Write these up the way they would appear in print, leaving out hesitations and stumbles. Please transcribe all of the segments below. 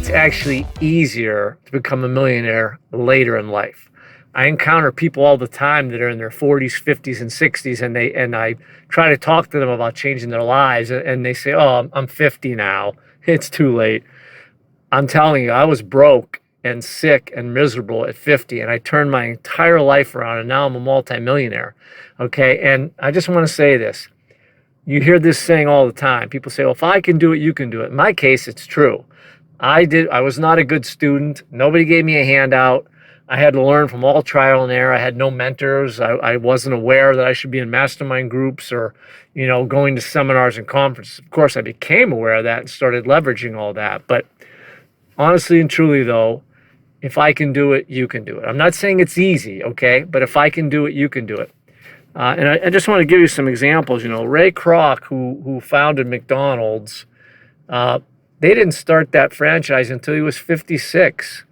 it's actually easier to become a millionaire later in life. I encounter people all the time that are in their 40s, 50s, and 60s, and I try to talk to them about changing their lives, and they say, "Oh, I'm 50 now. It's too late." I'm telling you, I was broke and sick and miserable at 50, and I turned my entire life around, and now I'm a multimillionaire. Okay, and I just want to say this. You hear this saying all the time. People say, "Well, if I can do it, you can do it." In my case, it's true. I was not a good student. Nobody gave me a handout. I had to learn from all trial and error. I had no mentors. I wasn't aware that I should be in mastermind groups or, going to seminars and conferences. Of course, I became aware of that and started leveraging all that. But honestly and truly, though, if I can do it, you can do it. I'm not saying it's easy, okay? But if I can do it, you can do it. And I just want to give you some examples. Ray Kroc, who founded McDonald's, they didn't start that franchise until he was 56.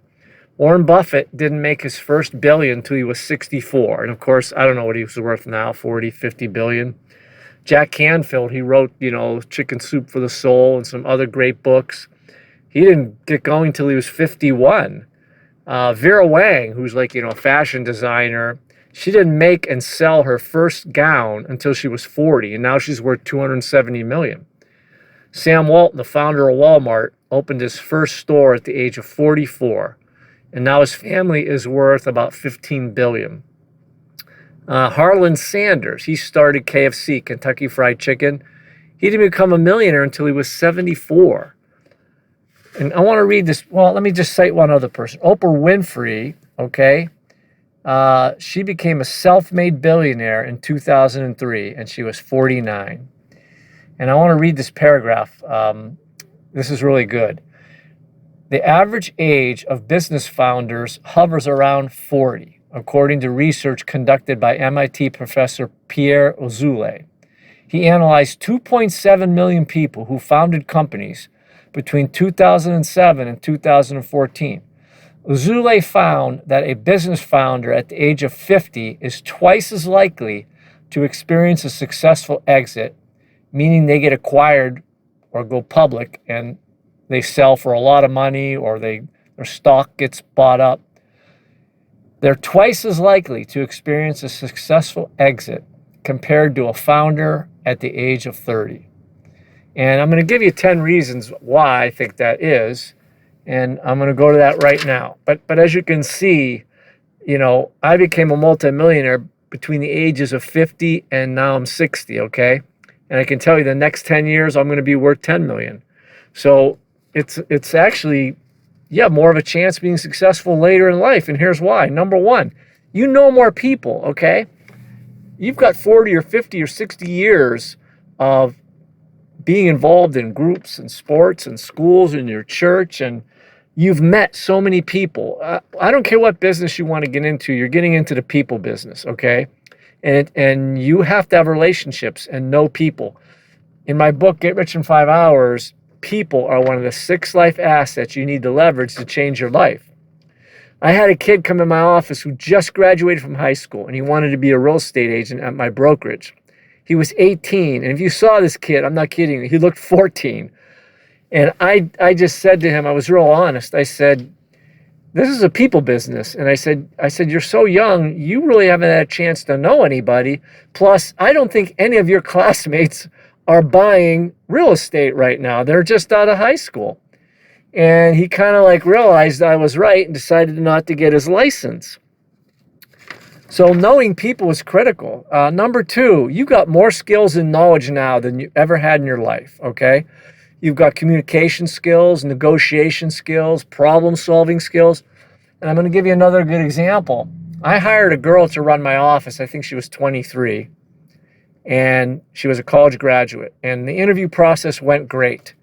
Warren Buffett didn't make his first billion until he was 64. And of course, I don't know what he was worth now, 40, 50 billion. Jack Canfield, he wrote, Chicken Soup for the Soul and some other great books. He didn't get going till he was 51. Vera Wang, who's like, a fashion designer, she didn't make and sell her first gown until she was 40, and now she's worth 270 million. Sam Walton, the founder of Walmart, opened his first store at the age of 44, and now his family is worth about 15 billion. Harlan Sanders, he started KFC, Kentucky Fried Chicken. He didn't become a millionaire until he was 74. And I want to read this. Well, let me just cite one other person. Oprah Winfrey, okay? She became a self-made billionaire in 2003, and she was 49. And I want to read this paragraph. This is really good. The average age of business founders hovers around 40, according to research conducted by MIT professor Pierre Ozule. He analyzed 2.7 million people who founded companies between 2007 and 2014. Ozule found that a business founder at the age of 50 is twice as likely to experience a successful exit, meaning they get acquired or go public and they sell for a lot of money, or their stock gets bought up. They're twice as likely to experience a successful exit compared to a founder at the age of 30. And I'm going to give you 10 reasons why I think that is, and I'm going to go to that right now. But as you can see, I became a multimillionaire between the ages of 50 and now I'm 60, okay? And I can tell you the next 10 years I'm going to be worth 10 million. So it's actually, more of a chance of being successful later in life. And here's why. Number one, you know more people, okay? You've got 40 or 50 or 60 years of being involved in groups and sports and schools and your church, and you've met so many people. I don't care what business you want to get into. You're getting into the people business, okay? And you have to have relationships and know people. In my book, Get Rich in 5 Hours, people are one of the 6 life assets you need to leverage to change your life. I had a kid come in my office who just graduated from high school, and he wanted to be a real estate agent at my brokerage. He was 18, and if you saw this kid, I'm not kidding you, he looked 14. And I just said to him, I was real honest, I said, this is a people business. And I said, you're so young, you really haven't had a chance to know anybody. Plus, I don't think any of your classmates are buying real estate right now. They're just out of high school. And he kind of realized I was right and decided not to get his license. So knowing people is critical. Number 2, you've got more skills and knowledge now than you ever had in your life, okay? You've got communication skills, negotiation skills, problem-solving skills. And I'm going to give you another good example. I hired a girl to run my office. I think she was 23. And she was a college graduate. And the interview process went great.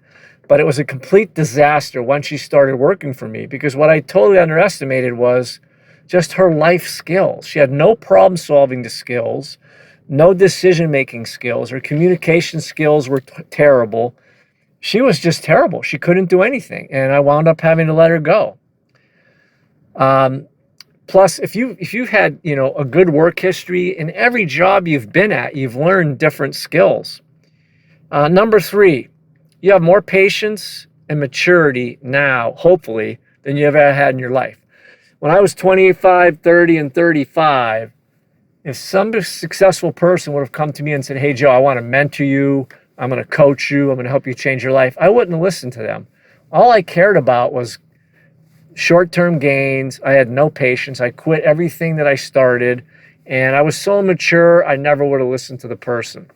But it was a complete disaster once she started working for me, because what I totally underestimated was just her life skills. She had no problem-solving skills, no decision-making skills. Her communication skills were terrible. She was just terrible. She couldn't do anything, and I wound up having to let her go. Plus, if you've had a good work history, in every job you've been at, you've learned different skills. Number 3, you have more patience and maturity now, hopefully, than you ever had in your life. When I was 25, 30, and 35, if some successful person would have come to me and said, hey, Joe, I want to mentor you, I'm going to coach you, I'm going to help you change your life, I wouldn't have listened to them. All I cared about was short-term gains. I had no patience. I quit everything that I started, and I was so immature, I never would have listened to the person.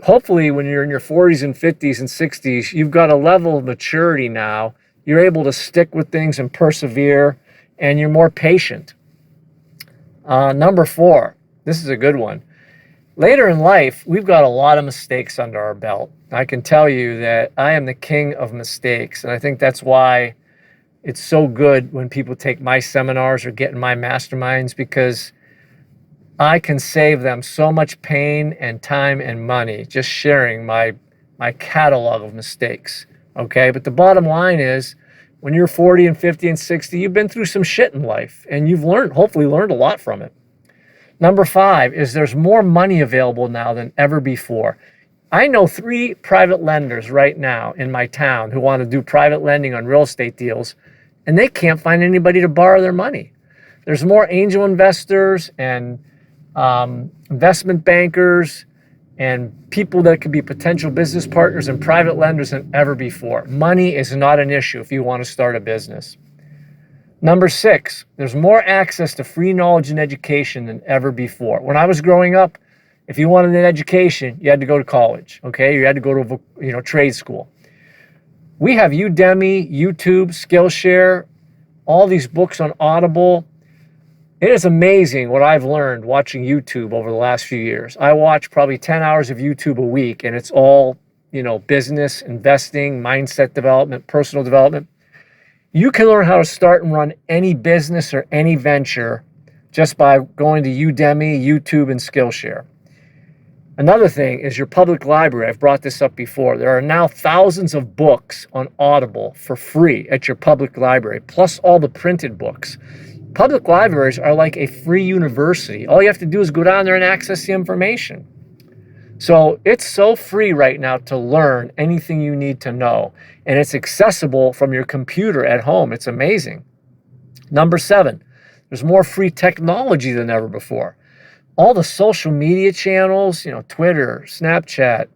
Hopefully, when you're in your 40s and 50s and 60s, you've got a level of maturity now. You're able to stick with things and persevere, and you're more patient. Number 4, this is a good one. Later in life, we've got a lot of mistakes under our belt. I can tell you that I am the king of mistakes, and I think that's why it's so good when people take my seminars or get in my masterminds, because I can save them so much pain and time and money just sharing my catalog of mistakes, okay? But the bottom line is, when you're 40 and 50 and 60, you've been through some shit in life, and you've hopefully learned a lot from it. Number 5 is there's more money available now than ever before. I know 3 private lenders right now in my town who want to do private lending on real estate deals, and they can't find anybody to borrow their money. There's more angel investors and investment bankers and people that could be potential business partners and private lenders than ever before. Money is not an issue if you want to start a business. Number 6, there's more access to free knowledge and education than ever before. When I was growing up, if you wanted an education, you had to go to college, okay? You had to go to trade school. We have Udemy, YouTube, Skillshare, all these books on Audible. It is amazing what I've learned watching YouTube over the last few years. I watch probably 10 hours of YouTube a week, and it's all, business, investing, mindset development, personal development. You can learn how to start and run any business or any venture just by going to Udemy, YouTube, and Skillshare. Another thing is your public library. I've brought this up before. There are now thousands of books on Audible for free at your public library, plus all the printed books. Public libraries are like a free university. All you have to do is go down there and access the information. So it's so free right now to learn anything you need to know. And it's accessible from your computer at home. It's amazing. Number 7, there's more free technology than ever before. All the social media channels, Twitter, Snapchat,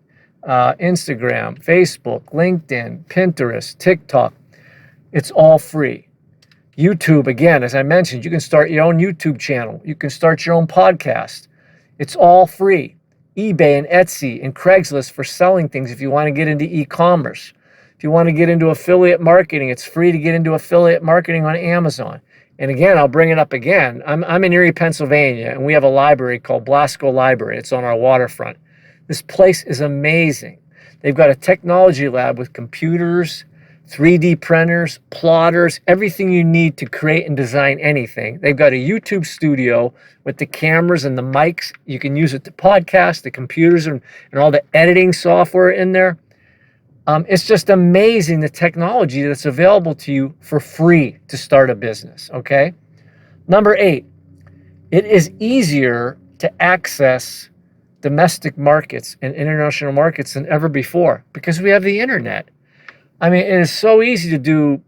Instagram, Facebook, LinkedIn, Pinterest, TikTok, it's all free. YouTube, again, as I mentioned, you can start your own YouTube channel. You can start your own podcast. It's all free. eBay and Etsy and Craigslist for selling things if you want to get into e-commerce. If you want to get into affiliate marketing, it's free to get into affiliate marketing on Amazon. And again, I'll bring it up again. I'm in Erie, Pennsylvania, and we have a library called Blasco Library. It's on our waterfront. This place is amazing. They've got a technology lab with computers, 3D printers, plotters, everything you need to create and design anything. They've got a YouTube studio with the cameras and the mics. You can use it to podcast, the computers and all the editing software in there. It's just amazing the technology that's available to you for free to start a business, okay? Number 8, it is easier to access domestic markets and international markets than ever before because we have the internet. I mean, it is so easy to do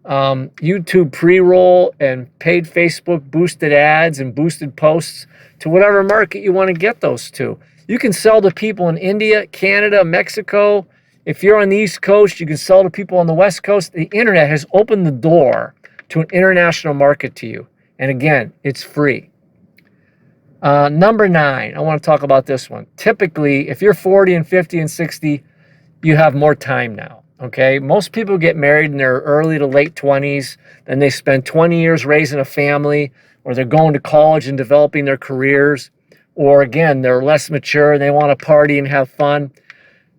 YouTube pre-roll and paid Facebook boosted ads and boosted posts to whatever market you want to get those to. You can sell to people in India, Canada, Mexico. If you're on the East Coast, you can sell to people on the West Coast. The internet has opened the door to an international market to you. And again, it's free. Number 9, I want to talk about this one. Typically, if you're 40 and 50 and 60, you have more time now. Okay, most people get married in their early to late 20s, then they spend 20 years raising a family, or they're going to college and developing their careers, or again, they're less mature and they want to party and have fun.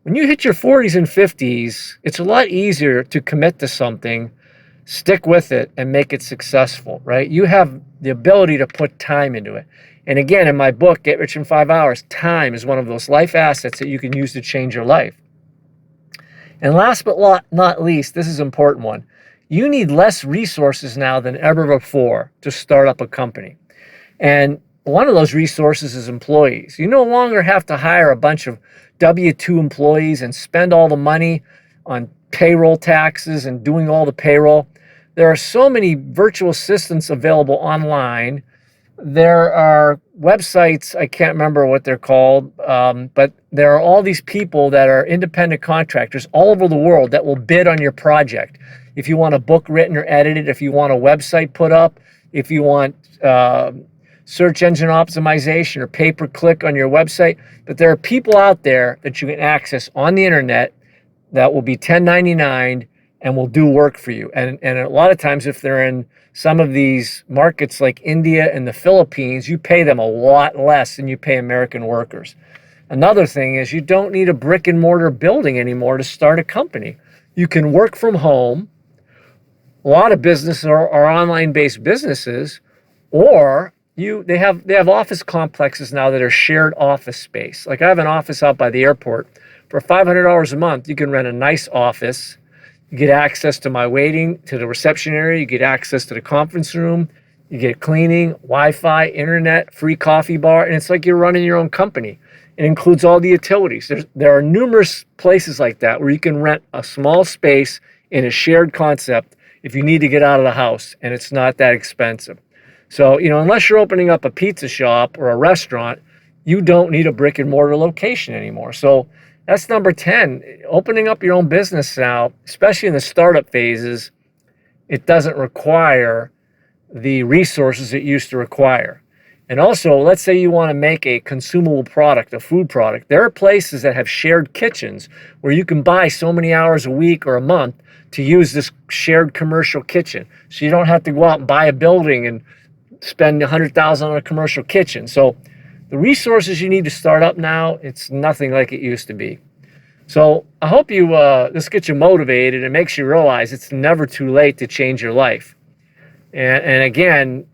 When you hit your 40s and 50s, it's a lot easier to commit to something, stick with it, and make it successful, right? You have the ability to put time into it. And again, in my book, Get Rich in 5 Hours, time is one of those life assets that you can use to change your life. And last but not least, this is an important one. You need less resources now than ever before to start up a company. And one of those resources is employees. You no longer have to hire a bunch of W-2 employees and spend all the money on payroll taxes and doing all the payroll. There are so many virtual assistants available online. There are websites, I can't remember what they're called, but there are all these people that are independent contractors all over the world that will bid on your project. If you want a book written or edited, if you want a website put up, if you want search engine optimization or pay-per-click on your website, but there are people out there that you can access on the internet that will be 1099 and will do work for you. And a lot of times, if they're in some of these markets like India and the Philippines, you pay them a lot less than you pay American workers. Another thing is you don't need a brick and mortar building anymore to start a company. You can work from home. A lot of businesses are online-based businesses, or they have office complexes now that are shared office space. Like I have an office out by the airport. For $500 a month, you can rent a nice office. You get access to my waiting, to the reception area. You get access to the conference room. You get cleaning, Wi-Fi, internet, free coffee bar, and it's like you're running your own company. It includes all the utilities. There are numerous places like that where you can rent a small space in a shared concept if you need to get out of the house, and it's not that expensive. So, unless you're opening up a pizza shop or a restaurant, you don't need a brick and mortar location anymore. So that's number 10. Opening up your own business now, especially in the startup phases, it doesn't require the resources it used to require. And also, let's say you want to make a consumable product, a food product. There are places that have shared kitchens where you can buy so many hours a week or a month to use this shared commercial kitchen. So you don't have to go out and buy a building and spend $100,000 on a commercial kitchen. So the resources you need to start up now, it's nothing like it used to be. So I hope this gets you motivated and makes you realize it's never too late to change your life. And again,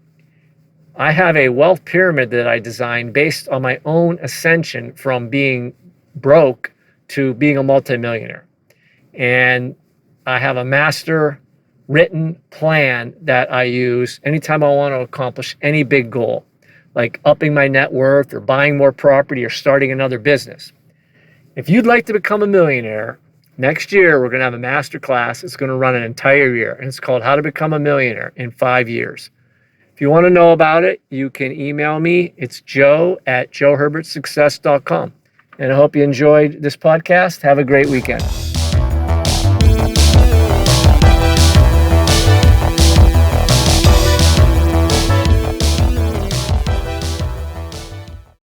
I have a wealth pyramid that I designed based on my own ascension from being broke to being a multimillionaire. And I have a master written plan that I use anytime I want to accomplish any big goal, like upping my net worth or buying more property or starting another business. If you'd like to become a millionaire, next year we're going to have a master class. It's going to run an entire year, and it's called How to Become a Millionaire in 5 Years. If you want to know about it, you can email me. It's joe@joeherbertsuccess.com. And I hope you enjoyed this podcast. Have a great weekend.